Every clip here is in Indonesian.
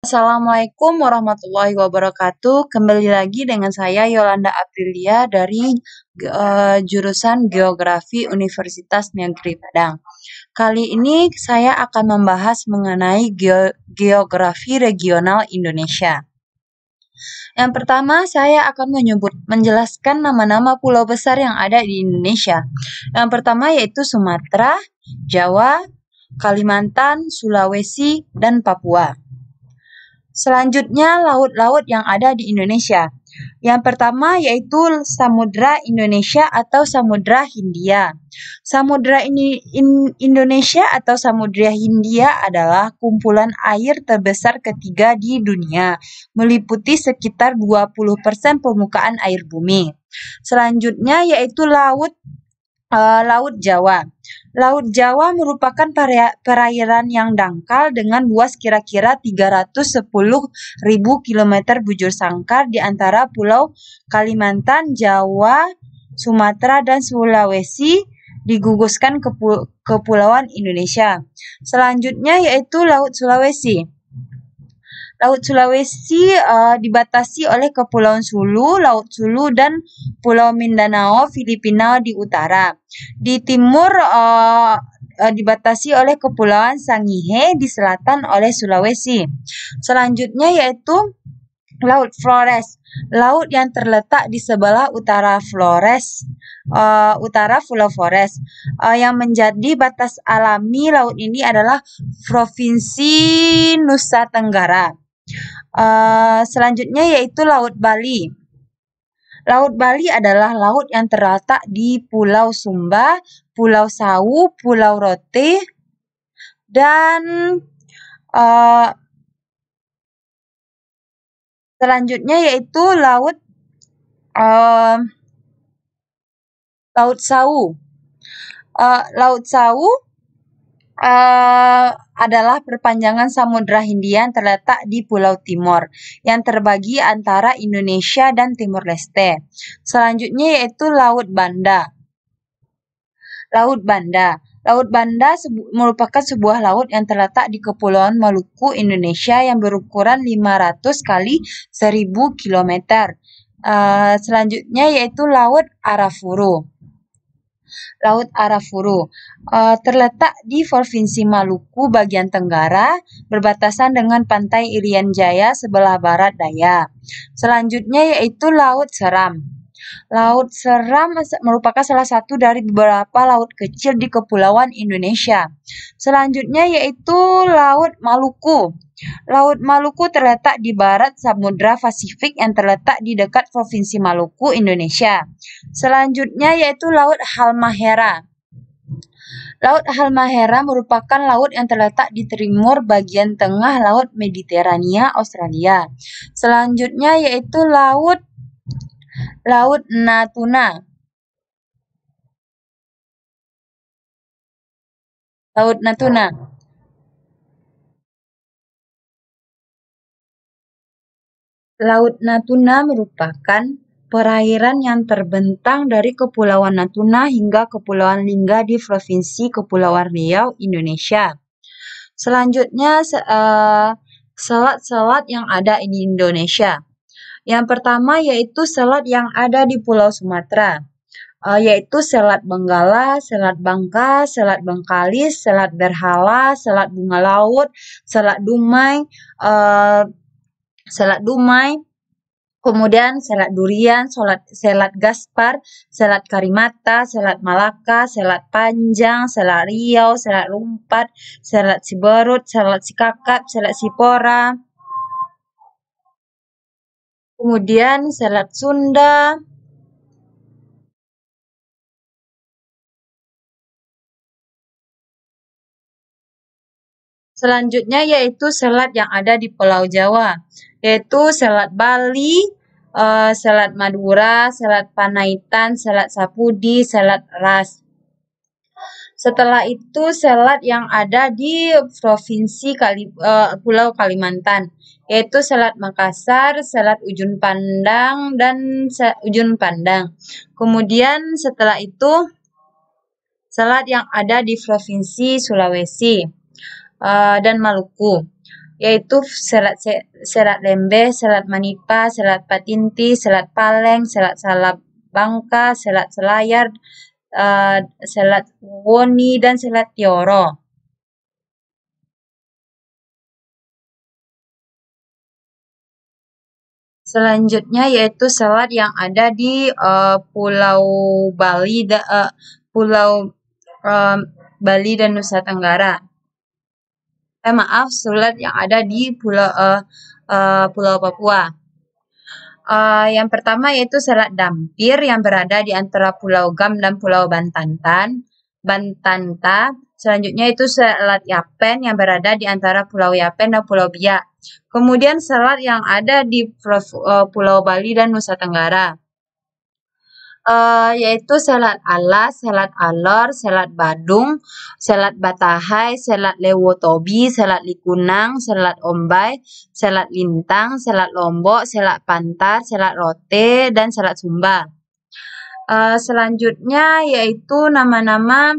Assalamualaikum warahmatullahi wabarakatuh. Kembali lagi dengan saya Yolanda Aprilia dari jurusan Geografi Universitas Negeri Padang. Kali ini saya akan membahas mengenai geografi regional Indonesia. Yang pertama, saya akan menjelaskan nama-nama pulau besar yang ada di Indonesia. Yang pertama yaitu Sumatera, Jawa, Kalimantan, Sulawesi, dan Papua. Selanjutnya, laut-laut yang ada di Indonesia. Yang pertama yaitu Samudra Indonesia atau Samudra Hindia. Indonesia atau Samudra Hindia adalah kumpulan air terbesar ketiga di dunia, meliputi sekitar 20% permukaan air bumi. Selanjutnya yaitu Laut Jawa. Laut Jawa merupakan perairan yang dangkal dengan luas kira-kira 310.000 km bujur sangkar di antara Pulau Kalimantan, Jawa, Sumatera, dan Sulawesi diguguskan kepulauan Indonesia. Selanjutnya yaitu Laut Sulawesi. Laut Sulawesi dibatasi oleh Kepulauan Sulu, Laut Sulu, dan Pulau Mindanao, Filipina di utara. Di timur dibatasi oleh Kepulauan Sangihe, di selatan oleh Sulawesi. Selanjutnya yaitu Laut Flores. Laut yang terletak di sebelah utara Pulau Flores. Yang menjadi batas alami laut ini adalah Provinsi Nusa Tenggara. Selanjutnya yaitu Laut Bali. Laut Bali adalah laut yang terletak di Pulau Sumba, Pulau Sawu, Pulau Rote, dan selanjutnya yaitu Laut Sawu. Laut Sawu adalah perpanjangan Samudra Hindia yang terletak di Pulau Timor, yang terbagi antara Indonesia dan Timor Leste. Selanjutnya yaitu Laut Banda. Laut Banda merupakan sebuah laut yang terletak di Kepulauan Maluku, Indonesia, yang berukuran 500 kali 1000 km. Selanjutnya yaitu Laut Arafuru. Laut Arafuru terletak di Provinsi Maluku bagian tenggara, berbatasan dengan Pantai Irian Jaya sebelah barat daya. Selanjutnya yaitu Laut Seram. Laut Seram merupakan salah satu dari beberapa laut kecil di Kepulauan Indonesia. Selanjutnya yaitu Laut Maluku. Laut Maluku terletak di barat Samudra Pasifik yang terletak di dekat Provinsi Maluku, Indonesia. Selanjutnya yaitu Laut Halmahera. Laut Halmahera merupakan laut yang terletak di timur bagian tengah Laut Mediterania, Australia. Selanjutnya yaitu Laut Natuna. Laut Natuna. Laut Natuna merupakan perairan yang terbentang dari Kepulauan Natuna hingga Kepulauan Lingga di Provinsi Kepulauan Riau, Indonesia. Selanjutnya, selat-selat yang ada di Indonesia. Yang pertama yaitu selat yang ada di Pulau Sumatera, yaitu Selat Benggala, Selat Bangka, Selat Bengkalis, Selat Berhala, Selat Bunga Laut, Selat Dumai, kemudian Selat Durian, Selat Gaspar, Selat Karimata, Selat Malaka, Selat Panjang, Selat Riau, Selat Rumpat, Selat Siberut, Selat Sikakap, Selat Sipora, kemudian Selat Sunda. Selanjutnya yaitu selat yang ada di Pulau Jawa, yaitu Selat Bali, Selat Madura, Selat Panaitan, Selat Sapudi, Selat Ras. Setelah itu selat yang ada di Provinsi Pulau Kalimantan, yaitu Selat Makassar, Selat Ujung Pandang, dan Ujung Pandang. Kemudian setelah itu selat yang ada di Provinsi Sulawesi dan Maluku. yaitu Selat Lembeh, Selat Manipa, Selat Patinti, Selat Paleng, Selat Salabangka, Selat Selayar, Selat Woni, dan Selat Tioro. Selanjutnya yaitu selat yang ada di Pulau Bali, Pulau eh, Bali dan Nusa Tenggara. Maaf, selat yang ada di Pulau Papua. Yang pertama yaitu Selat Dampir yang berada di antara Pulau Gam dan Pulau Bantanta. Selanjutnya itu Selat Yapen yang berada di antara Pulau Yapen dan Pulau Biak. Kemudian selat yang ada di Pulau Bali dan Nusa Tenggara. Yaitu Selat Alas, Selat Alor, Selat Badung, Selat Batahai, Selat Lewotobi, Selat Likunang, Selat Ombai, Selat Lintang, Selat Lombok, Selat Pantar, Selat Rote, dan Selat Sumba. Selanjutnya yaitu nama-nama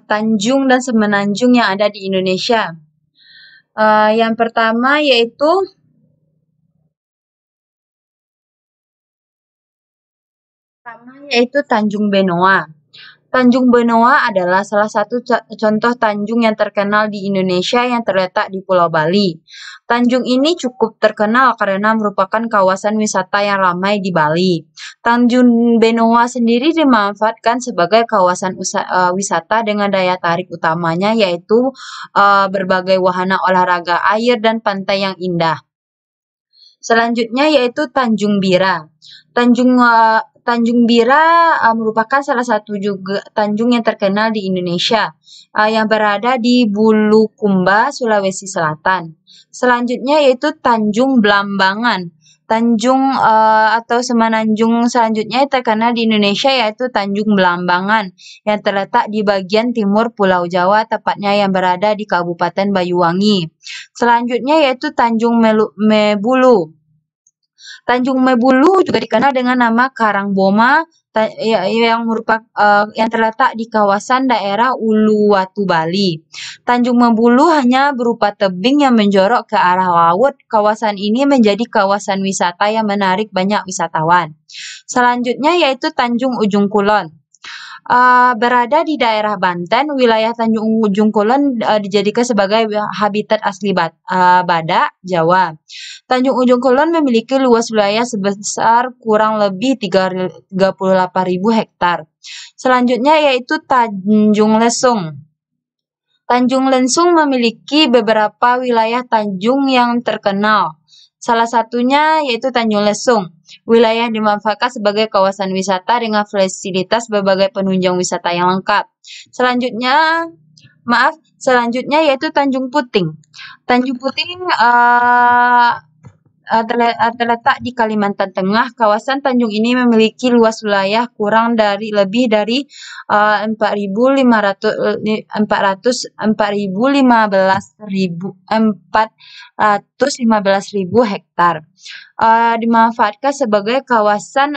tanjung dan semenanjung yang ada di Indonesia. Yang pertama yaitu Tanjung Benoa. Tanjung Benoa adalah salah satu contoh tanjung yang terkenal di Indonesia yang terletak di Pulau Bali. Tanjung ini cukup terkenal karena merupakan kawasan wisata yang ramai di Bali. Tanjung Benoa sendiri dimanfaatkan sebagai kawasan wisata dengan daya tarik utamanya yaitu berbagai wahana olahraga air dan pantai yang indah. Selanjutnya yaitu Tanjung Bira. Tanjung Bira merupakan salah satu juga tanjung yang terkenal di Indonesia yang berada di Bulukumba, Sulawesi Selatan. Selanjutnya yaitu Tanjung Blambangan. Tanjung atau semenanjung selanjutnya yang terkenal di Indonesia yaitu Tanjung Blambangan yang terletak di bagian timur Pulau Jawa, tepatnya yang berada di Kabupaten Banyuwangi. Selanjutnya yaitu Tanjung Mebulu. Tanjung Mebulu juga dikenal dengan nama Karangboma yang terletak di kawasan daerah Uluwatu, Bali. Tanjung Mebulu hanya berupa tebing yang menjorok ke arah laut. Kawasan ini menjadi kawasan wisata yang menarik banyak wisatawan. Selanjutnya yaitu Tanjung Ujung Kulon. Berada di daerah Banten, wilayah Tanjung Ujung Kulon dijadikan sebagai habitat asli badak Jawa. Tanjung Ujung Kulon memiliki luas wilayah sebesar kurang lebih 38.000 hektar. Selanjutnya yaitu Tanjung Lesung. Tanjung Lesung memiliki beberapa wilayah tanjung yang terkenal. Salah satunya yaitu Tanjung Lesung. Wilayah dimanfaatkan sebagai kawasan wisata dengan fasilitas berbagai penunjang wisata yang lengkap. Selanjutnya yaitu Tanjung Puting. Tanjung Puting terletak di Kalimantan Tengah. Kawasan tanjung ini memiliki luas wilayah lebih dari 415.000 hektar. Dimanfaatkan sebagai kawasan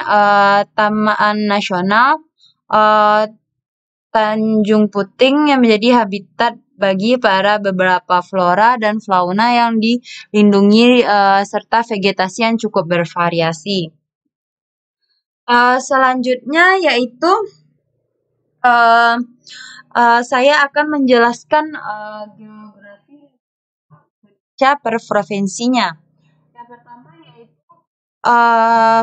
taman nasional Tanjung Puting yang menjadi habitat bagi para beberapa flora dan fauna yang dilindungi serta vegetasi yang cukup bervariasi. Selanjutnya yaitu saya akan menjelaskan geografi Indonesia per provinsinya. Yang pertama yaitu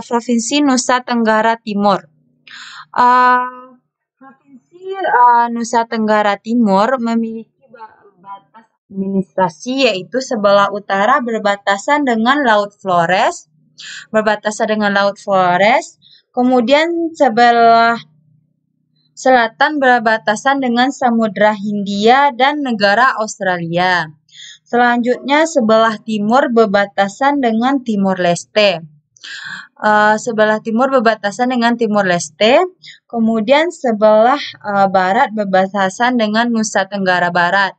Provinsi Nusa Tenggara Timur. Provinsi Nusa Tenggara Timur memiliki batas administrasi yaitu sebelah utara berbatasan dengan Laut Flores, kemudian sebelah selatan berbatasan dengan Samudra Hindia dan negara Australia. Selanjutnya sebelah timur berbatasan dengan Timor Leste. Kemudian sebelah barat berbatasan dengan Nusa Tenggara Barat.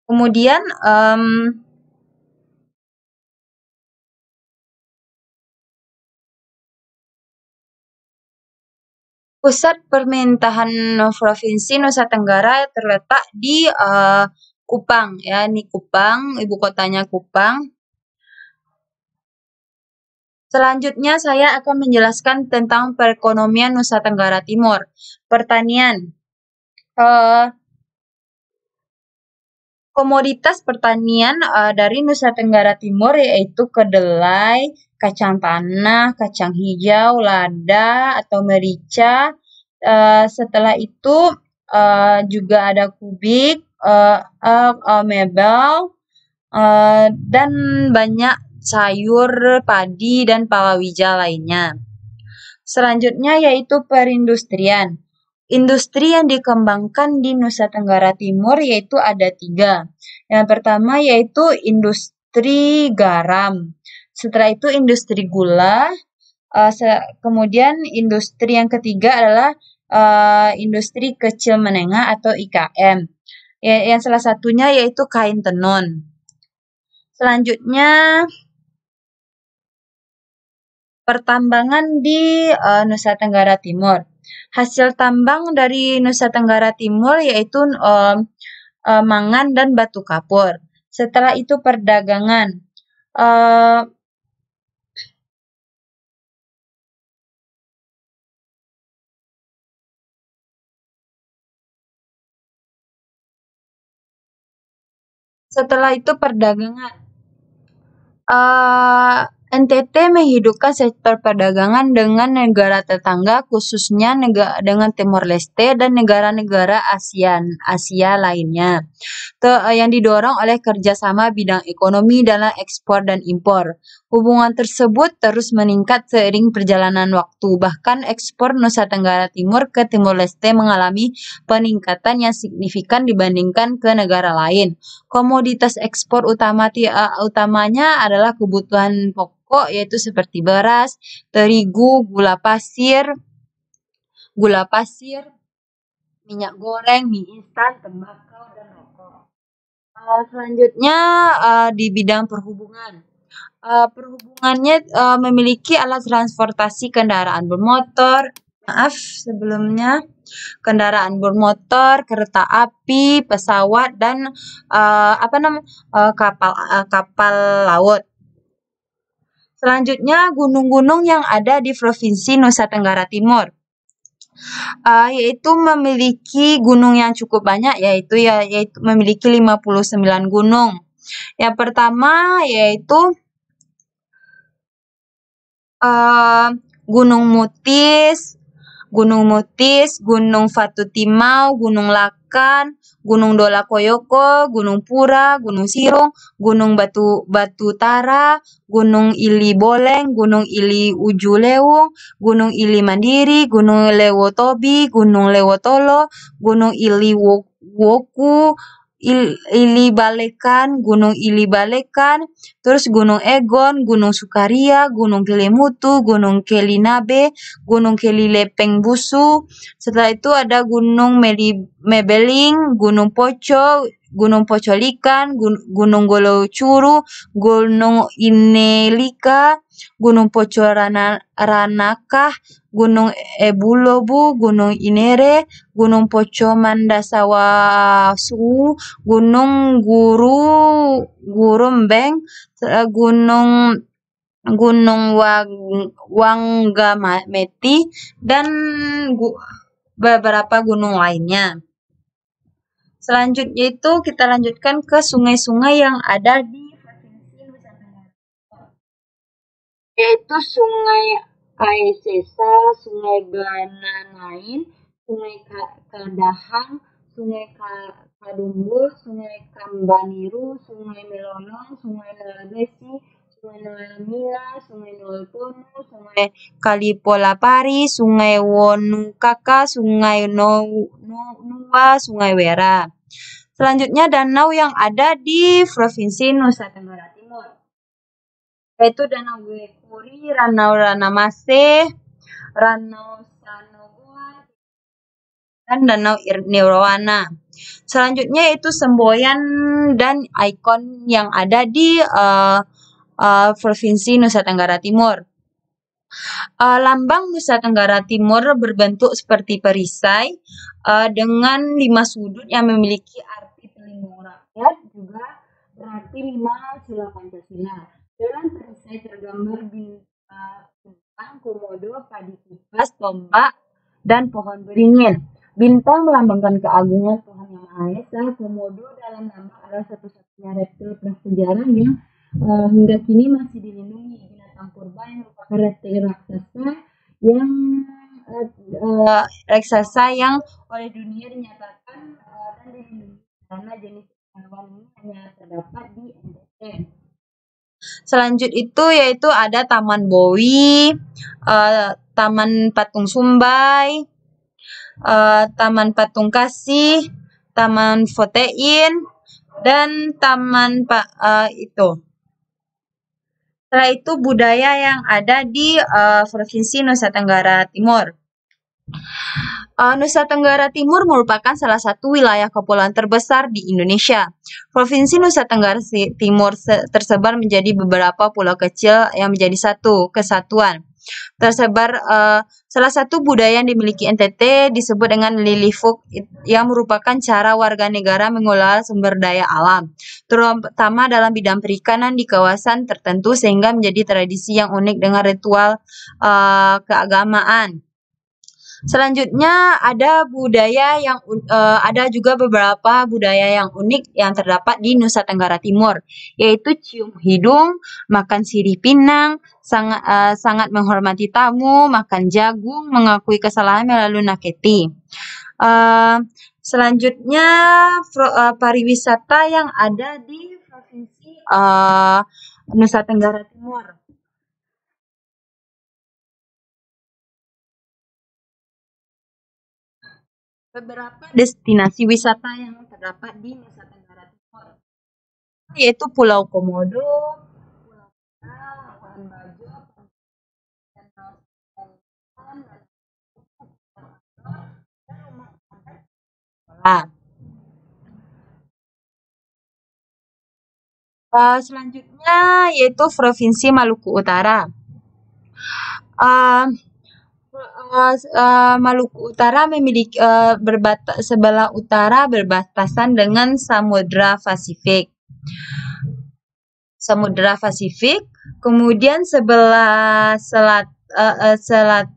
Kemudian Pusat pemerintahan Provinsi Nusa Tenggara terletak di Kupang ya, ini Kupang, ibu kotanya Kupang. Selanjutnya saya akan menjelaskan tentang perekonomian Nusa Tenggara Timur. Pertanian. Eh, Komoditas pertanian dari Nusa Tenggara Timur yaitu kedelai, kacang tanah, kacang hijau, lada atau merica. Setelah itu juga ada kubik, mebel, dan banyak sayur, padi, dan palawija lainnya. Selanjutnya yaitu perindustrian. Industri yang dikembangkan di Nusa Tenggara Timur yaitu ada 3. Yang pertama yaitu industri garam. Setelah itu industri gula. Kemudian industri yang ketiga adalah industri kecil menengah atau IKM. Yang salah satunya yaitu kain tenun. Selanjutnya pertambangan di Nusa Tenggara Timur. Hasil tambang dari Nusa Tenggara Timur yaitu mangan dan batu kapur. Setelah itu perdagangan. Setelah itu perdagangan. NTT menghidupkan sektor perdagangan dengan negara tetangga, khususnya dengan Timor Leste dan negara-negara Asia lainnya, yang didorong oleh kerjasama bidang ekonomi dalam ekspor dan impor. Hubungan tersebut terus meningkat seiring perjalanan waktu. Bahkan ekspor Nusa Tenggara Timur ke Timor Leste mengalami peningkatan yang signifikan dibandingkan ke negara lain. Komoditas ekspor utamanya adalah kebutuhan pokok yaitu seperti beras, terigu, gula pasir, minyak goreng, mie instan, tembakau, dan rokok. Selanjutnya di bidang perhubungan. Perhubungannya memiliki alat transportasi kendaraan bermotor. Maaf sebelumnya. Kendaraan bermotor, kereta api, pesawat, dan kapal laut. Selanjutnya gunung-gunung yang ada di Provinsi Nusa Tenggara Timur. Yaitu memiliki gunung yang cukup banyak, yaitu memiliki 59 gunung. Yang pertama yaitu Gunung Mutis, Gunung Fatutimau, Gunung Lakan, Gunung Dolakoyoko, Gunung Pura, Gunung Sirong, Gunung Batu Tara, Gunung Ili Boleng, Gunung Ili Ujulewung, Gunung Ili Mandiri, Gunung Lewotobi, Gunung Lewotolo, Gunung Ili Woku, Ili Balekan, terus Gunung Egon, Gunung Sukaria, Gunung Kelimutu, Gunung Kelinabe, Gunung Kelilepeng Busu. Setelah itu ada Gunung Mebeling, Gunung Pocolikan, Gunung Golocuru, Gunung Inelika, Gunung Ranakah, Gunung Ebulobu, Gunung Inere, Gunung Poco Mandasawasu, Gunung Gurumbeng, Gunung Wanggameti, dan beberapa gunung lainnya. Selanjutnya itu kita lanjutkan ke sungai-sungai yang ada di Provinsi Nusa Tenggara, yaitu Sungai Kaesesa, Sungai Bananain, Sungai Kadahang, Sungai Kadumbul, Sungai Kambaniru, Sungai Melolong, Sungai Nelabesi, Sungai Nelamila, Sungai Noltono, Sungai Kalipolapari, Sungai Wonukaka, Sungai Nuwa, Sungai Wera. Selanjutnya danau yang ada di Provinsi Nusa Tenggara Timur, yaitu Danau Wekuri, Danau Ranamase, Danau Sanogoa, dan Danau Nirwana. Selanjutnya yaitu semboyan dan ikon yang ada di Provinsi Nusa Tenggara Timur. Lambang Nusa Tenggara Timur berbentuk seperti perisai dengan 5 sudut yang memiliki arti pelindung rakyat, juga berarti 5 sila Pancasila. Dalam perisai tergambar bintang, komodo, padi kipas, tombak, dan pohon beringin. Bintang melambangkan keagungan Tuhan Yang Maha Esa. Komodo dalam lambang adalah satu-satunya reptil prasejarah yang hingga kini masih dilindungi. Binatang purba yang merupakan reptil raksasa yang oleh dunia dinyatakan dan dilindungi karena jenis hewan ini hanya terdapat di NTT. Selanjutnya itu yaitu ada Taman Bowi, Taman Patung Sumbai, Taman Patung Kasih, Taman Fotein, dan Taman itu. Setelah itu budaya yang ada di Provinsi Nusa Tenggara Timur. Nusa Tenggara Timur merupakan salah satu wilayah kepulauan terbesar di Indonesia. Provinsi Nusa Tenggara Timur tersebar menjadi beberapa pulau kecil yang menjadi satu kesatuan. Tersebar salah satu budaya yang dimiliki NTT disebut dengan Lilifuk, yang merupakan cara warga negara mengelola sumber daya alam, terutama dalam bidang perikanan di kawasan tertentu, sehingga menjadi tradisi yang unik dengan ritual keagamaan. Selanjutnya ada ada juga beberapa budaya yang unik yang terdapat di Nusa Tenggara Timur, yaitu cium hidung, makan sirih pinang, sangat menghormati tamu, makan jagung, mengakui kesalahan melalui naketi. Selanjutnya pariwisata yang ada di Provinsi Nusa Tenggara Timur. Beberapa destinasi wisata yang terdapat di Nusa Tenggara Timur yaitu Pulau Komodo, Pulau Kera, Labuan Bajo, dan rumah adat sekolah. Selanjutnya yaitu Provinsi Maluku Utara. Maluku Utara memiliki sebelah utara berbatasan dengan Samudra Pasifik, kemudian sebelah selatan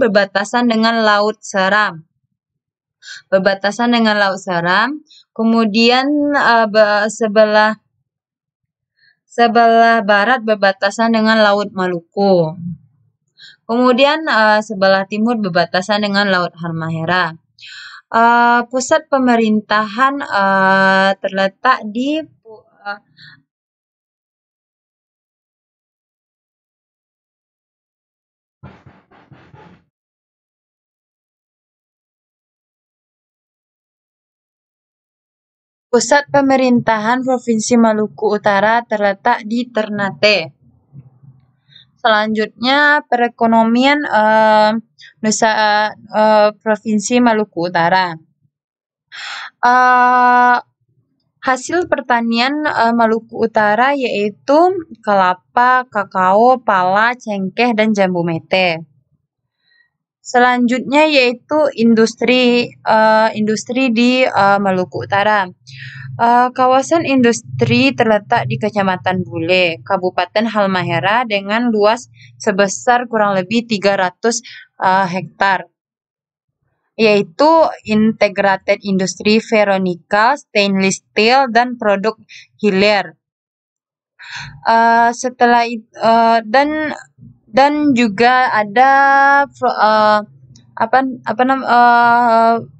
berbatasan dengan Laut Seram. Kemudian sebelah barat berbatasan dengan Laut Maluku. Kemudian sebelah timur berbatasan dengan Laut Halmahera. Pusat pemerintahan terletak di Pusat pemerintahan Provinsi Maluku Utara terletak di Ternate. Selanjutnya perekonomian Provinsi Maluku Utara. Hasil pertanian Maluku Utara yaitu kelapa, kakao, pala, cengkeh, dan jambu mete. Selanjutnya yaitu industri di Maluku Utara. Kawasan industri terletak di Kecamatan Bule, Kabupaten Halmahera, dengan luas sebesar kurang lebih 300 hektar, yaitu Integrated Industry Veronical, Stainless Steel, dan produk hilir. Setelah itu dan juga ada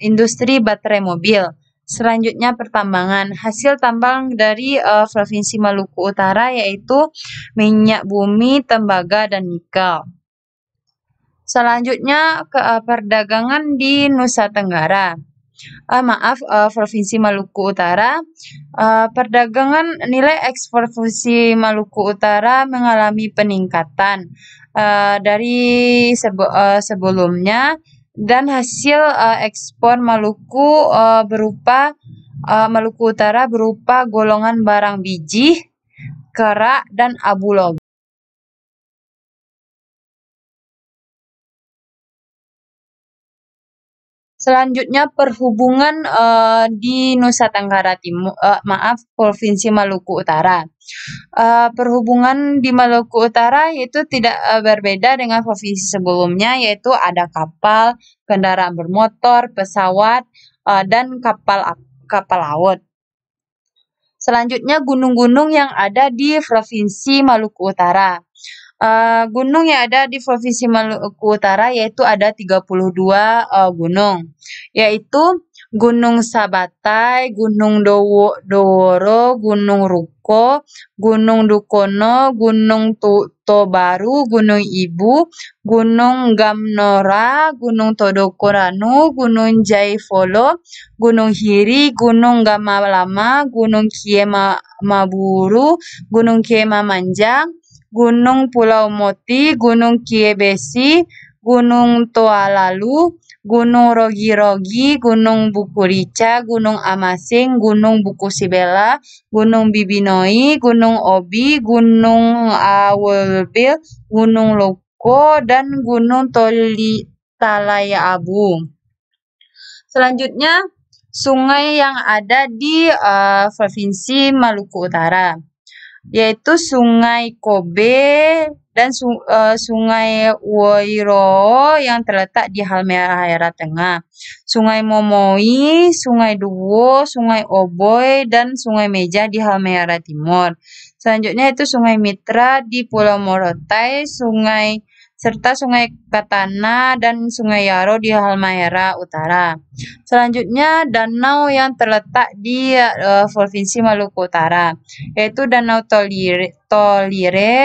industri baterai mobil. Selanjutnya pertambangan. Hasil tambang dari Provinsi Maluku Utara yaitu minyak bumi, tembaga, dan nikel. Selanjutnya perdagangan di Nusa Tenggara. Provinsi Maluku Utara. Perdagangan nilai ekspor Provinsi Maluku Utara mengalami peningkatan dari sebelumnya, dan hasil ekspor Maluku Utara berupa golongan barang biji, kerak, dan abu logam. Selanjutnya perhubungan di Nusa Tenggara Timur, Provinsi Maluku Utara. Perhubungan di Maluku Utara itu tidak berbeda dengan provinsi sebelumnya, yaitu ada kapal, kendaraan bermotor, pesawat, dan kapal laut. Selanjutnya gunung-gunung yang ada di Provinsi Maluku Utara. Gunung yang ada di Provinsi Maluku Utara yaitu ada 32 gunung, yaitu Gunung Sabatai, Gunung Doworo, Gunung Ruko, Gunung Dukono, Gunung Tobaru, Gunung Ibu, Gunung Gamnora, Gunung Todokoranu, Gunung Jaifolo, Gunung Hiri, Gunung Gamalama, Gunung Kiemaburu, Gunung Kiemamanjang, Gunung Pulau Moti, Gunung Kiebesi, Gunung Toalalu, Gunung Rogi-Rogi, Gunung Bukurica, Gunung Amasing, Gunung Bukusibela, Gunung Bibinoi, Gunung Obi, Gunung Awelbil, Gunung Loko, dan Gunung Talaya Abu. Selanjutnya, sungai yang ada di Provinsi Maluku Utara, yaitu Sungai Kobe dan Sungai Woiro yang terletak di Halmahera Tengah, Sungai Momoi, Sungai Duo, Sungai Oboy, dan Sungai Meja di Halmahera Timur. Selanjutnya itu Sungai Mitra di Pulau Morotai, serta Sungai Katana dan Sungai Yaro di Halmahera Utara. Selanjutnya danau yang terletak di Provinsi Maluku Utara, yaitu Danau Tolire,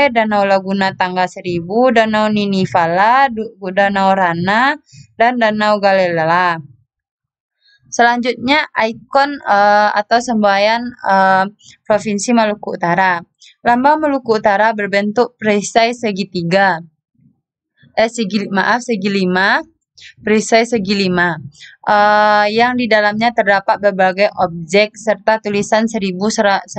Danau Laguna Tangga Seribu, Danau Ninifala, Danau Rana, dan Danau Galela. Selanjutnya ikon atau semboyan Provinsi Maluku Utara. Lambang Maluku Utara berbentuk perisai segitiga. Segi lima, perisai segi lima, yang di dalamnya terdapat berbagai objek serta tulisan 1199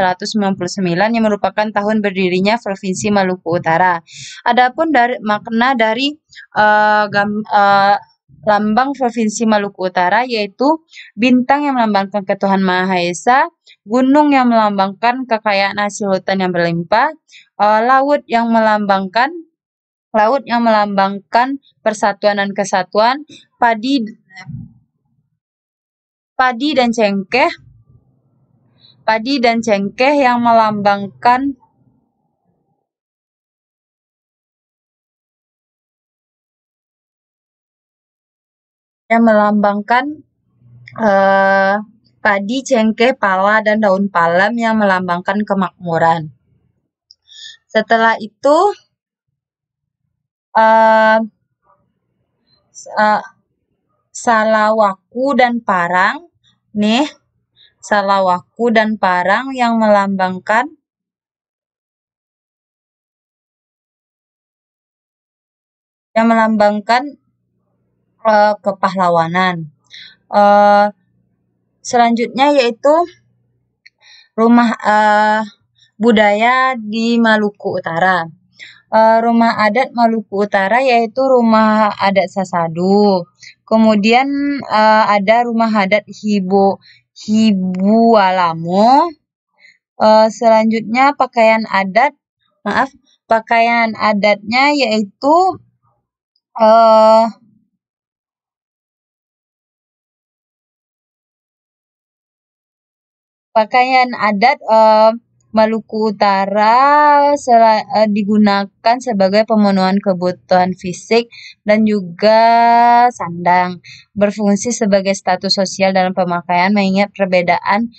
yang merupakan tahun berdirinya Provinsi Maluku Utara. Adapun makna dari lambang Provinsi Maluku Utara yaitu bintang yang melambangkan ketuhanan Maha Esa, gunung yang melambangkan kekayaan hasil hutan yang berlimpah, laut yang melambangkan persatuan dan kesatuan, padi dan cengkeh yang melambangkan padi, cengkeh, pala, dan daun palem yang melambangkan kemakmuran. Setelah itu Salawaku dan parang yang melambangkan kepahlawanan. Selanjutnya yaitu rumah budaya di Maluku Utara. Rumah adat Maluku Utara yaitu rumah adat Sasadu. Kemudian ada rumah adat Hibualamo. Selanjutnya pakaian adatnya yaitu pakaian adat Maluku Utara digunakan sebagai pemenuhan kebutuhan fisik dan juga sandang, berfungsi sebagai status sosial dalam pemakaian mengingat perbedaan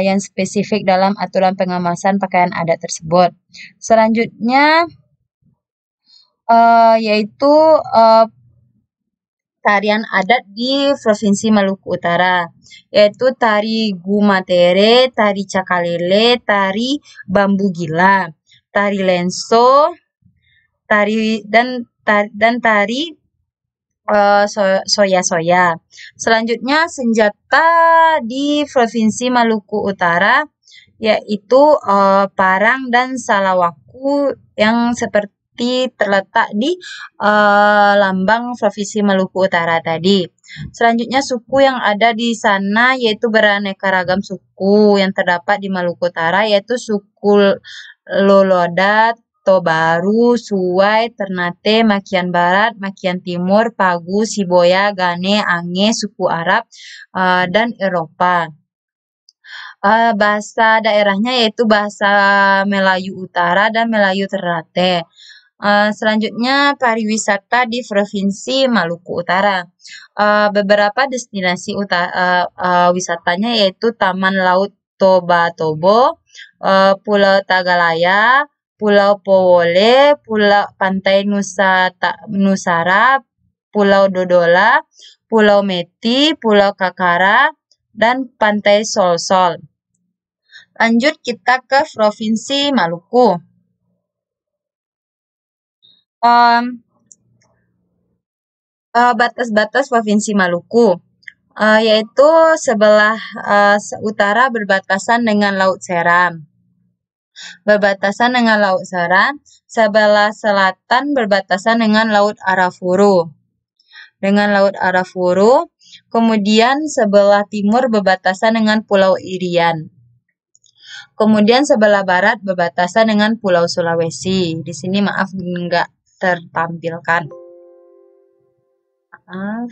yang spesifik dalam aturan pengemasan pakaian adat tersebut. Selanjutnya yaitu tarian adat di Provinsi Maluku Utara, yaitu tari Gumatere, tari Cakalele, tari Bambu Gila, tari Lenso, dan tari Soya-Soya. Selanjutnya senjata di Provinsi Maluku Utara yaitu parang dan salawaku yang seperti terletak di lambang Provinsi Maluku Utara tadi. Selanjutnya suku yang ada di sana yaitu beraneka ragam suku yang terdapat di Maluku Utara yaitu suku Loloda, Tobaru, Suai, Ternate, Makian Barat, Makian Timur, Pagu, Siboya, Gane, Ange, suku Arab, dan Eropa. Bahasa daerahnya yaitu bahasa Melayu Utara dan Melayu Ternate. Selanjutnya pariwisata di Provinsi Maluku Utara. Beberapa destinasi wisatanya yaitu Taman Laut Toba Tobo, Pulau Tagalaya, Pulau Powole, Pulau Pantai Nusara, Pulau Dodola, Pulau Meti, Pulau Kakara, dan Pantai Solsol. Lanjut kita ke Provinsi Maluku. Batas-batas Provinsi Maluku, yaitu sebelah utara berbatasan dengan Laut Seram. Sebelah selatan berbatasan dengan Laut Arafuru. Kemudian sebelah timur berbatasan dengan Pulau Irian. Kemudian sebelah barat berbatasan dengan Pulau Sulawesi. Di sini maaf nggak tertampilkan. Maaf.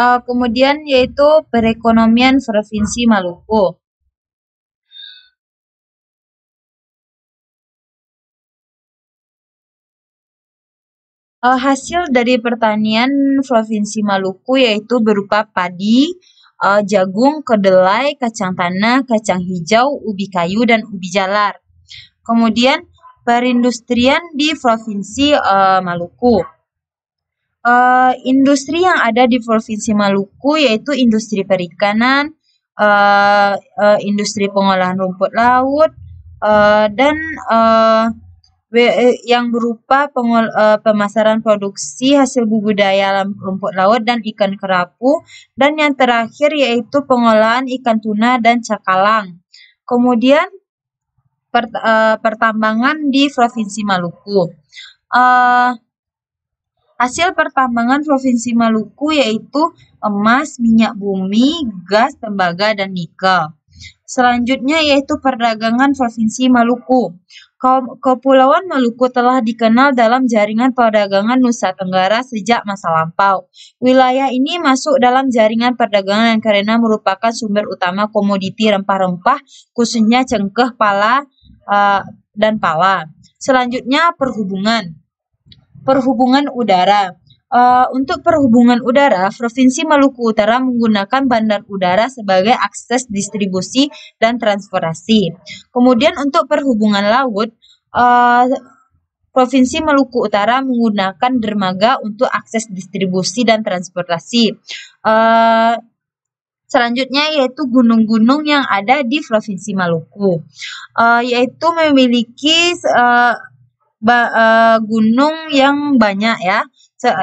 Kemudian yaitu perekonomian Provinsi Maluku. Hasil dari pertanian Provinsi Maluku yaitu berupa padi, jagung, kedelai, kacang tanah, kacang hijau, ubi kayu, dan ubi jalar. Kemudian perindustrian di Provinsi Maluku. Industri yang ada di Provinsi Maluku yaitu industri perikanan, industri pengolahan rumput laut, dan yang berupa pemasaran produksi hasil budidaya rumput laut dan ikan kerapu, dan yang terakhir yaitu pengolahan ikan tuna dan cakalang. Kemudian pertambangan di Provinsi Maluku. Hasil pertambangan Provinsi Maluku yaitu emas, minyak bumi, gas, tembaga, dan nikel. Selanjutnya yaitu perdagangan Provinsi Maluku. Kepulauan Maluku telah dikenal dalam jaringan perdagangan Nusa Tenggara sejak masa lampau. Wilayah ini masuk dalam jaringan perdagangan karena merupakan sumber utama komoditi rempah-rempah, khususnya cengkeh, pala, dan pala. Selanjutnya perhubungan udara. Untuk perhubungan udara, Provinsi Maluku Utara menggunakan bandar udara sebagai akses distribusi dan transportasi. Kemudian untuk perhubungan laut, Provinsi Maluku Utara menggunakan dermaga untuk akses distribusi dan transportasi. Selanjutnya yaitu gunung-gunung yang ada di Provinsi Maluku, yaitu memiliki gunung yang banyak ya,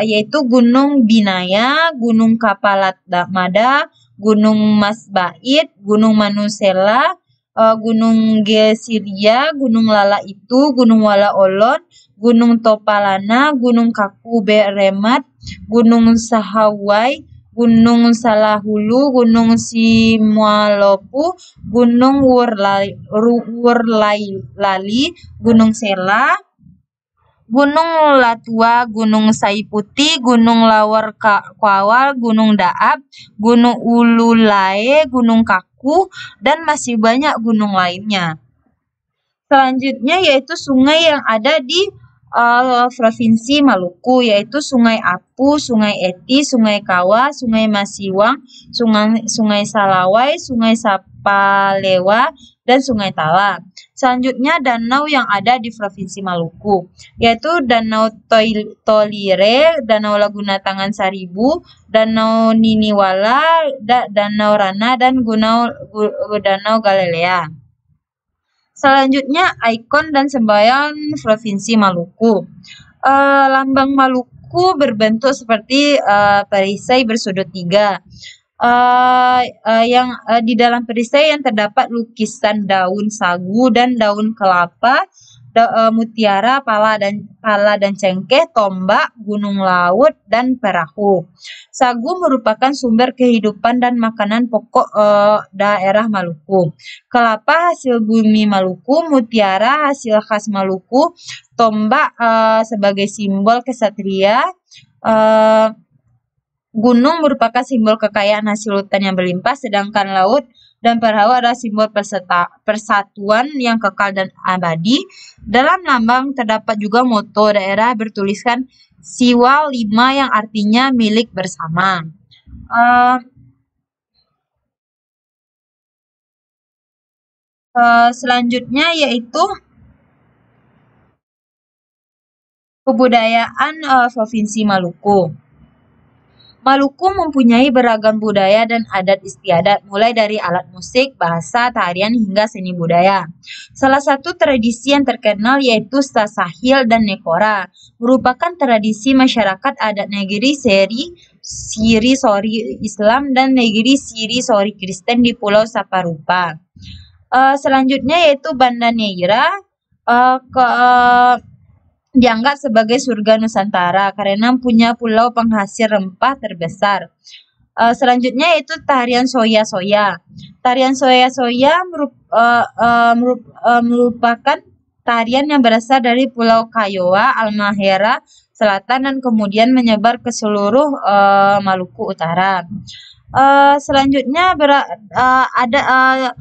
yaitu Gunung Binaya, Gunung Kapalatmada, Gunung Masbait, Gunung Manusela, Gunung Gesiria, Gunung Lala Itu, Gunung Wala Olon, Gunung Topalana, Gunung Kaku Beremat, Gunung Sahawai, Gunung Salahulu, Gunung Simualopu, Gunung Wurlailali, Gunung Sela, Gunung Latua, Gunung Saiputi, Gunung Lawar Kwawal, Gunung Daab, Gunung Ululae, Gunung Kaku, dan masih banyak gunung lainnya. Selanjutnya yaitu sungai yang ada di Provinsi Maluku, yaitu Sungai Apu, Sungai Eti, Sungai Kawa, Sungai Masiwang, Sungai Salawai, Sungai Sapalewa, dan Sungai Tala. Selanjutnya danau yang ada di Provinsi Maluku, yaitu Danau Tolire, Danau Laguna Tangan Saribu, Danau Niniwala, Danau Rana, dan Danau Galilea. Selanjutnya ikon dan semboyan Provinsi Maluku. Lambang Maluku berbentuk seperti perisai bersudut 3. Di dalam perisai yang terdapat lukisan daun sagu dan daun kelapa, mutiara, pala dan cengkeh, tombak, gunung laut, dan perahu. Sagu merupakan sumber kehidupan dan makanan pokok daerah Maluku. Kelapa hasil bumi Maluku, mutiara hasil khas Maluku, tombak sebagai simbol kesatria, gunung merupakan simbol kekayaan hasil hutan yang berlimpah, sedangkan laut dan perahu adalah simbol persatuan yang kekal dan abadi. Dalam lambang terdapat juga moto daerah bertuliskan Siwa 5 yang artinya milik bersama. Selanjutnya yaitu kebudayaan Provinsi Maluku. Maluku mempunyai beragam budaya dan adat istiadat, mulai dari alat musik, bahasa, tarian, hingga seni budaya. Salah satu tradisi yang terkenal yaitu Sasahil dan Nekora, merupakan tradisi masyarakat adat negeri Siri Sori Islam dan negeri Siri Sori Kristen di Pulau Saparua. Selanjutnya yaitu Banda Neira, dianggap sebagai surga Nusantara karena punya pulau penghasil rempah terbesar. Selanjutnya yaitu tarian soya-soya. Tarian soya-soya merupakan tarian yang berasal dari Pulau Kayoa, Halmahera Selatan dan kemudian menyebar ke seluruh Maluku Utara. Selanjutnya ada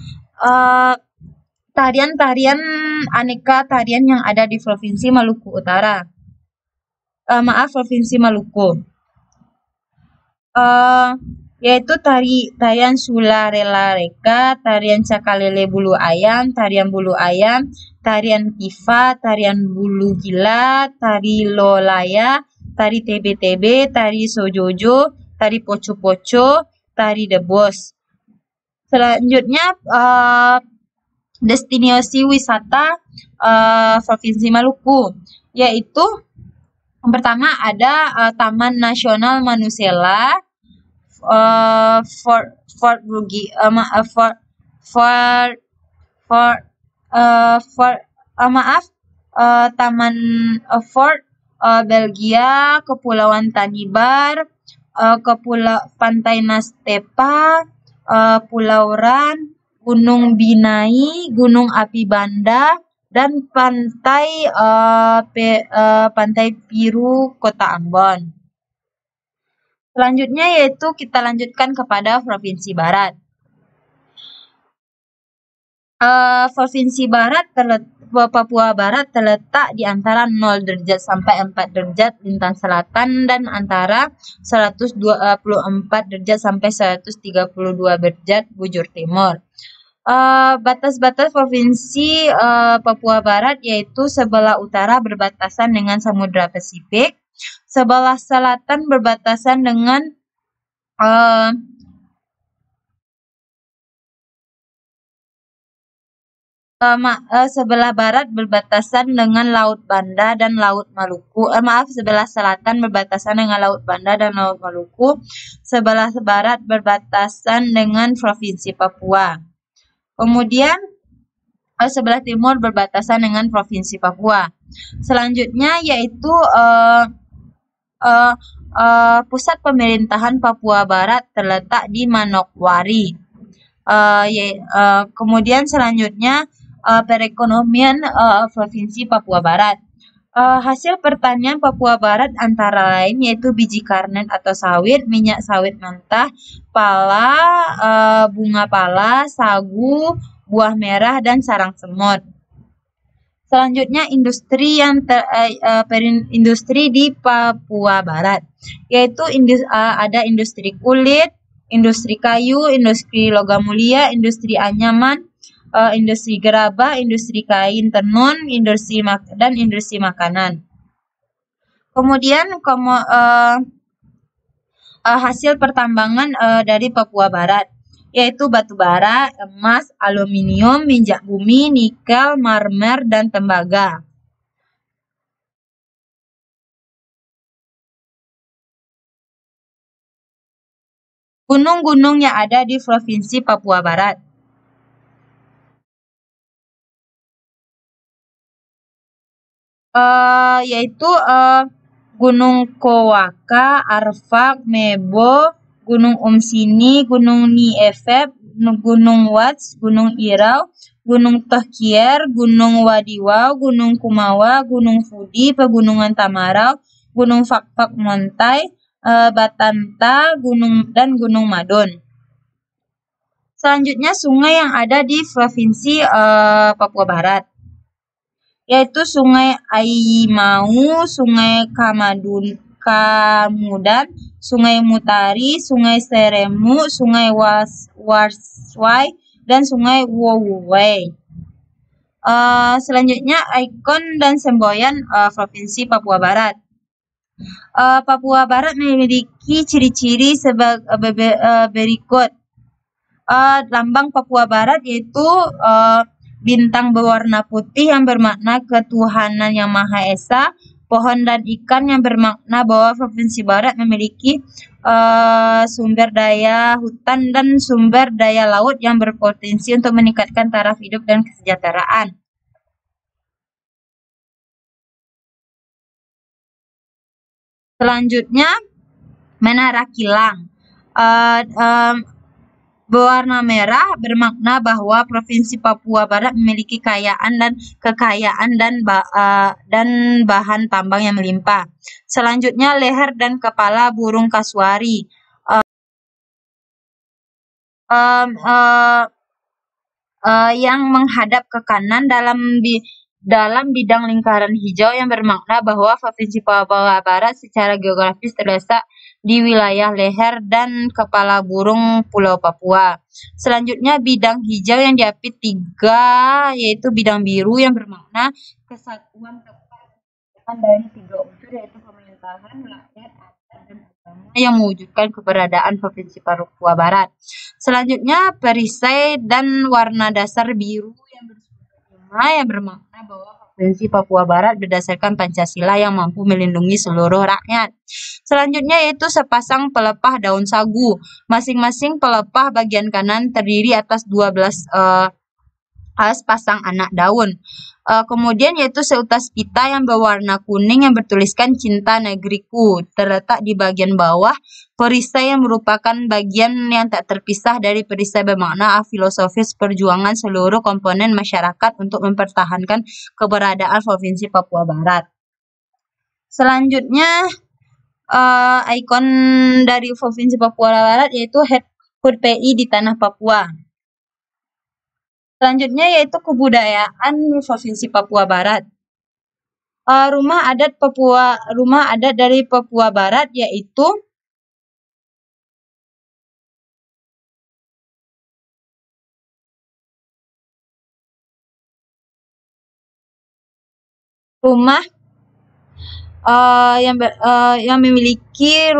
tarian-tarian aneka tarian yang ada di Provinsi Maluku Utara. Provinsi Maluku. Yaitu tarian Sula Rela Reka, tarian Cakalele Bulu Ayam, tarian Bulu Ayam, tarian Tifa, tarian Bulu Gila, tari Lolaya, tari TB-TB, tari Sojojo, tari Poco-Poco, tari Debos. Selanjutnya destinasi wisata Provinsi Maluku, yaitu yang pertama ada Taman Nasional Manusela, Taman Fort Belgia, Kepulauan Tanibar, Pantai Nastepa, Pulau Ran, Gunung Binai, Gunung Api Banda, dan Pantai Biru Kota Ambon. Selanjutnya yaitu kita lanjutkan kepada Provinsi Barat. Provinsi Barat Papua Barat terletak di antara 0 derajat sampai 4 derajat lintang selatan dan antara 124 derajat sampai 132 derajat bujur timur. Batas-batas Provinsi Papua Barat yaitu sebelah utara berbatasan dengan Samudra Pasifik, sebelah selatan berbatasan dengan sebelah barat berbatasan dengan Laut Banda dan Laut Maluku. Sebelah selatan berbatasan dengan Laut Banda dan Laut Maluku. Sebelah barat berbatasan dengan Provinsi Papua. Kemudian sebelah timur berbatasan dengan Provinsi Papua. Selanjutnya yaitu pusat pemerintahan Papua Barat terletak di Manokwari. Kemudian selanjutnya perekonomian Provinsi Papua Barat. Hasil pertanian Papua Barat antara lain yaitu biji karnet atau sawit, minyak sawit mentah, pala, bunga pala, sagu, buah merah, dan sarang semut. Selanjutnya industri industri di Papua Barat, yaitu ada industri kulit, industri kayu, industri logam mulia, industri anyaman, industri gerabah, industri kain tenun, industri makanan. Kemudian hasil pertambangan dari Papua Barat, yaitu batu bara, emas, aluminium, minyak bumi, nikel, marmer, dan tembaga. Gunung-gunung yang ada di Provinsi Papua Barat. Yaitu Gunung Kowaka, Arfak, Mebo, Gunung Umsini, Gunung Niefep, Gunung Wats, Gunung Irau, Gunung Tohkier, Gunung Wadiwau, Gunung Kumawa, Gunung Fudi, Pegunungan Tamarau, Gunung Fakfak Montai, Batanta, Gunung Madon. Selanjutnya sungai yang ada di Provinsi Papua Barat, yaitu Sungai Aimau, Sungai Kamudan, Sungai Mutari, Sungai Seremu, Sungai Warswai, dan Sungai Wowuwei. Selanjutnya ikon dan semboyan Provinsi Papua Barat. Papua Barat memiliki ciri-ciri berikut. Lambang Papua Barat yaitu bintang berwarna putih yang bermakna ketuhanan yang Maha Esa, pohon dan ikan yang bermakna bahwa Provinsi Barat memiliki sumber daya hutan dan sumber daya laut yang berpotensi untuk meningkatkan taraf hidup dan kesejahteraan. Selanjutnya, Menara Kilang. Berwarna merah bermakna bahwa Provinsi Papua Barat memiliki kekayaan dan bahan tambang yang melimpah. Selanjutnya, leher dan kepala burung kasuari. Yang menghadap ke kanan dalam bidang lingkaran hijau yang bermakna bahwa Provinsi Papua Barat secara geografis terletak di wilayah leher dan kepala burung Pulau Papua. Selanjutnya, bidang hijau yang diapit 3, yaitu bidang biru yang bermakna kesatuan tepat dari 3 unsur, yaitu pemerintahan, rakyat, adat, dan agama yang mewujudkan keberadaan Provinsi Papua Barat. Selanjutnya, perisai dan warna dasar biru yang bersumber yang bermakna bahwa Provinsi Papua Barat berdasarkan Pancasila yang mampu melindungi seluruh rakyat. Selanjutnya yaitu sepasang pelepah daun sagu. Masing-masing pelepah bagian kanan terdiri atas 12 pasang anak daun. Kemudian yaitu seutas pita yang berwarna kuning yang bertuliskan Cinta Negeriku terletak di bagian bawah perisai yang merupakan bagian yang tak terpisah dari perisai bermakna filosofis perjuangan seluruh komponen masyarakat untuk mempertahankan keberadaan Provinsi Papua Barat. Selanjutnya ikon dari Provinsi Papua Barat yaitu HUT PI di tanah Papua. Selanjutnya yaitu kebudayaan Provinsi Papua Barat. Rumah adat dari Papua Barat yaitu rumah yang memiliki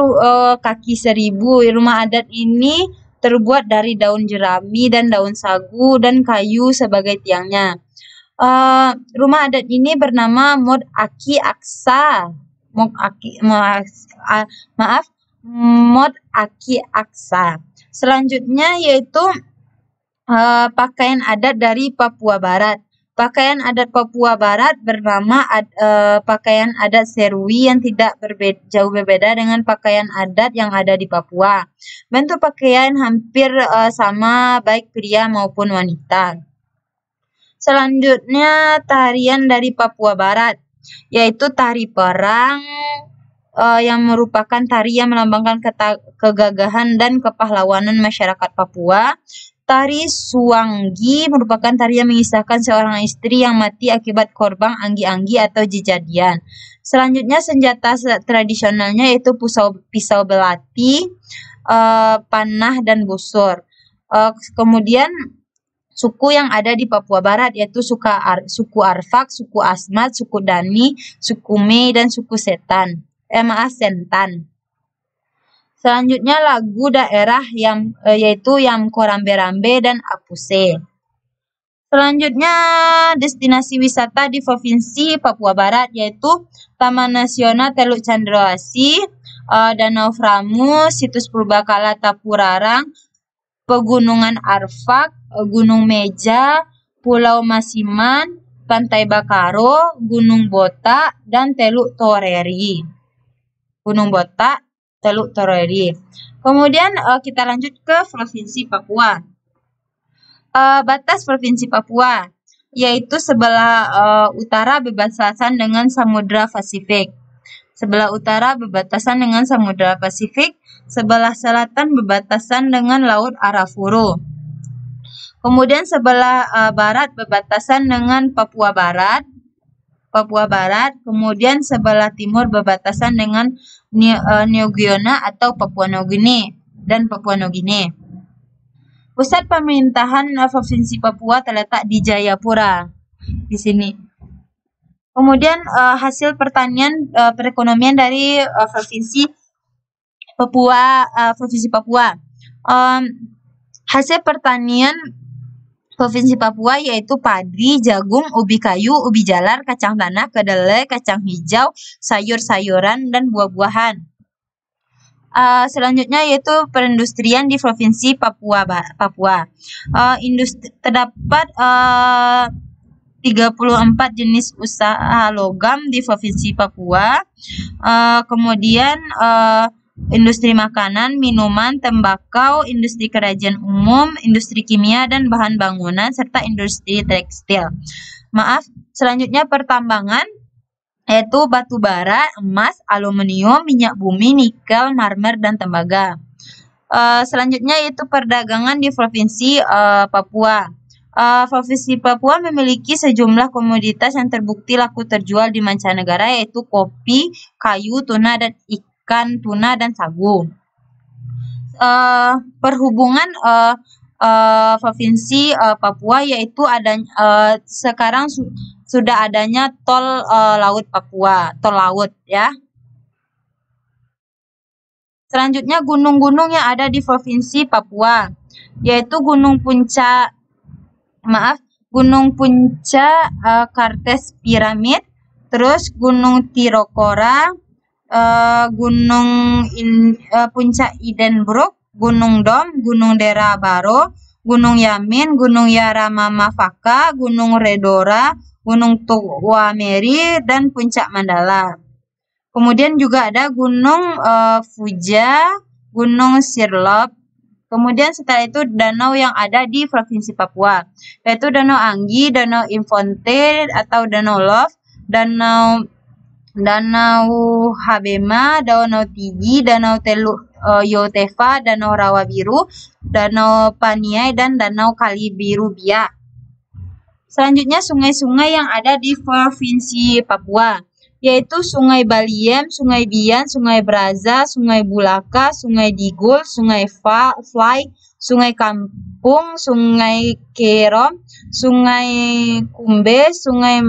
kaki 1000. Rumah adat ini terbuat dari daun jerami dan daun sagu dan kayu sebagai tiangnya. Rumah adat ini bernama Mod Aki Aksa. Mod Aki Aksa. Selanjutnya yaitu pakaian adat dari Papua Barat. Pakaian adat Papua Barat bernama pakaian adat Serui yang tidak jauh berbeda dengan pakaian adat yang ada di Papua. Bentuk pakaian hampir sama baik pria maupun wanita. Selanjutnya tarian dari Papua Barat, yaitu tari perang yang merupakan tari yang melambangkan kegagahan dan kepahlawanan masyarakat Papua. Tari Suanggi merupakan tari yang mengisahkan seorang istri yang mati akibat korban anggi-anggi atau jejadian. Selanjutnya senjata tradisionalnya yaitu pisau belati, panah, dan busur. Kemudian suku yang ada di Papua Barat yaitu suku Arfak, suku Asmat, suku Dani, suku Mei, dan suku Sentan. Selanjutnya lagu daerah yaitu Yamko Rambe-Rambe dan Apuse. Selanjutnya destinasi wisata di Provinsi Papua Barat yaitu Taman Nasional Teluk Cendrawasih, Danau Framu, situs purbakala Tapurarang, Pegunungan Arfak, Gunung Meja, Pulau Masiman, Pantai Bakaro, Gunung Botak, dan Teluk Toreri. Gunung Botak, Teluk Toreri. Kemudian kita lanjut ke Provinsi Papua. Batas Provinsi Papua, yaitu sebelah utara berbatasan dengan Samudra Pasifik. Sebelah utara berbatasan dengan Samudra Pasifik, sebelah selatan berbatasan dengan Laut Arafuru. Kemudian sebelah barat berbatasan dengan Papua Barat. Kemudian sebelah timur berbatasan dengan New Guinea atau Papua Nugini dan Papua Nugini. Pusat pemerintahan Provinsi Papua terletak di Jayapura, di sini. Kemudian hasil pertanian perekonomian dari Provinsi Papua. Hasil pertanian Provinsi Papua yaitu padi, jagung, ubi kayu, ubi jalar, kacang tanah, kedelai, kacang hijau, sayur-sayuran, dan buah-buahan. Selanjutnya yaitu perindustrian di Provinsi Papua. Terdapat 34 jenis usaha logam di Provinsi Papua. Kemudian industri makanan, minuman, tembakau, industri kerajinan umum, industri kimia dan bahan bangunan, serta industri tekstil. Selanjutnya pertambangan, yaitu batu bara, emas, aluminium, minyak bumi, nikel, marmer, dan tembaga. Selanjutnya yaitu perdagangan di Provinsi Papua. Provinsi Papua memiliki sejumlah komoditas yang terbukti laku terjual di mancanegara, yaitu kopi, kayu, tuna, dan ikan tuna dan sagu. Perhubungan Provinsi Papua yaitu sekarang sudah adanya tol laut Papua, tol laut ya. Selanjutnya gunung-gunung yang ada di Provinsi Papua, yaitu Gunung Puncak Kartes Piramid, terus Gunung Tirokora, Puncak Idenburg, Gunung Dom, Gunung Dera Baro, Gunung Yamin, Gunung Yaramamafaka, Gunung Redora, Gunung Tuameri, dan Puncak Mandala. Kemudian juga ada Gunung Fuja, Gunung Sirlop. Kemudian setelah itu danau yang ada di Provinsi Papua, yaitu Danau Anggi, Danau Infonte atau Danau Love, Danau Habema, Danau Tigi, Danau Teluk Yotefa, Danau Rawa Biru, Danau Paniai, dan Danau Kali Biru Biak. Selanjutnya sungai-sungai yang ada di Provinsi Papua, yaitu Sungai Baliem, Sungai Bian, Sungai Braza, Sungai Bulaka, Sungai Digul, Sungai Fly, Sungai Kampung, Sungai Kerom, Sungai Kumbe, Sungai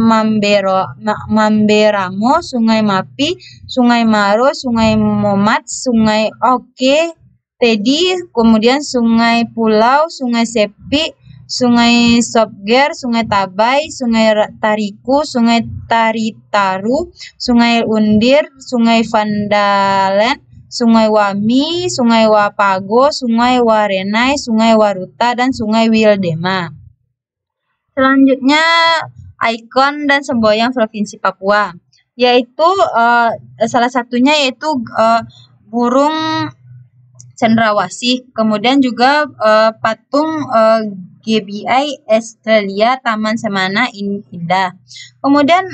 Mamberamo, Sungai Mapi, Sungai Maro, Sungai Momat, Sungai Oke, Tedi, kemudian Sungai Pulau, Sungai Sepi, Sungai Sobger, Sungai Tabai, Sungai Tariku, Sungai Taritaru, Sungai Undir, Sungai Vandalen, Sungai Wami, Sungai Wapago, Sungai Warenai, Sungai Waruta, dan Sungai Wildema. Selanjutnya ikon dan semboyan Provinsi Papua, yaitu salah satunya yaitu burung cendrawasih, kemudian juga patung GBI Australia Taman Semana Indah. Kemudian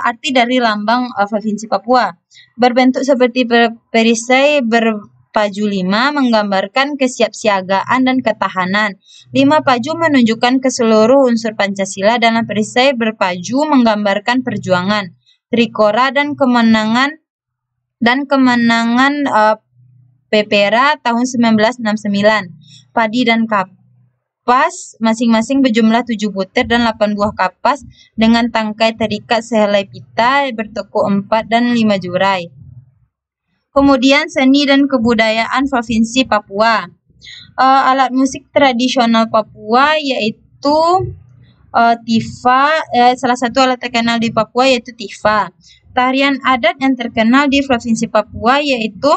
arti dari lambang Provinsi Papua berbentuk seperti perisai berpaju 5 menggambarkan kesiapsiagaan dan ketahanan. 5 paju menunjukkan ke seluruh unsur Pancasila, dalam perisai berpaju menggambarkan perjuangan, trikora dan kemenangan Pepera tahun 1969. Padi dan kapas masing-masing berjumlah 7 butir dan 8 buah kapas dengan tangkai terikat sehelai pita bertekuk 4 dan 5 jurai. Kemudian seni dan kebudayaan Provinsi Papua. Alat musik tradisional Papua yaitu tifa, salah satu alat terkenal di Papua yaitu tifa. Tarian adat yang terkenal di Provinsi Papua yaitu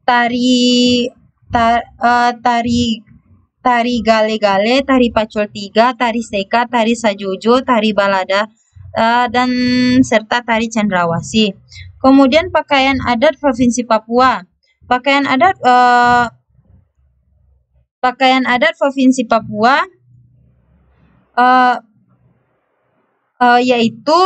tari gale-gale, tari pacul tiga, tari seka, tari sajojo, tari balada, dan serta tari cendrawasih. Kemudian pakaian adat Provinsi Papua. Pakaian adat Provinsi Papua yaitu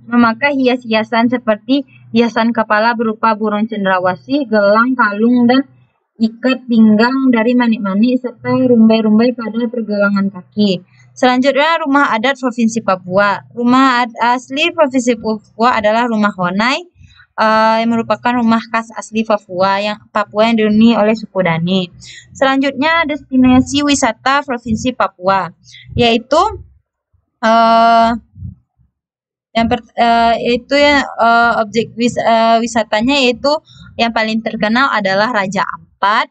memakai hias-hiasan seperti hiasan kepala berupa burung cendrawasih, gelang, kalung, dan ikat pinggang dari manik-manik serta rumbai-rumbai pada pergelangan kaki. Selanjutnya, rumah adat Provinsi Papua. Rumah asli Provinsi Papua adalah rumah Honai, yang merupakan rumah khas asli Papua yang dihuni oleh suku Dani. Selanjutnya, destinasi wisata Provinsi Papua, yaitu objek wisatanya yaitu yang paling terkenal adalah Raja Ampat,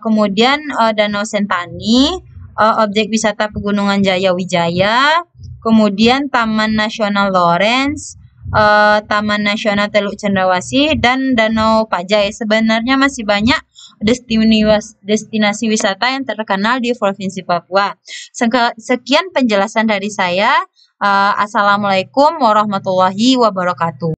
kemudian Danau Sentani, objek wisata Pegunungan Jaya Wijaya, kemudian Taman Nasional Lawrence, Taman Nasional Teluk Cendrawasih, dan Danau Pajai. Sebenarnya masih banyak destinasi wisata yang terkenal di Provinsi Papua. Sekian penjelasan dari saya. Assalamualaikum warahmatullahi wabarakatuh.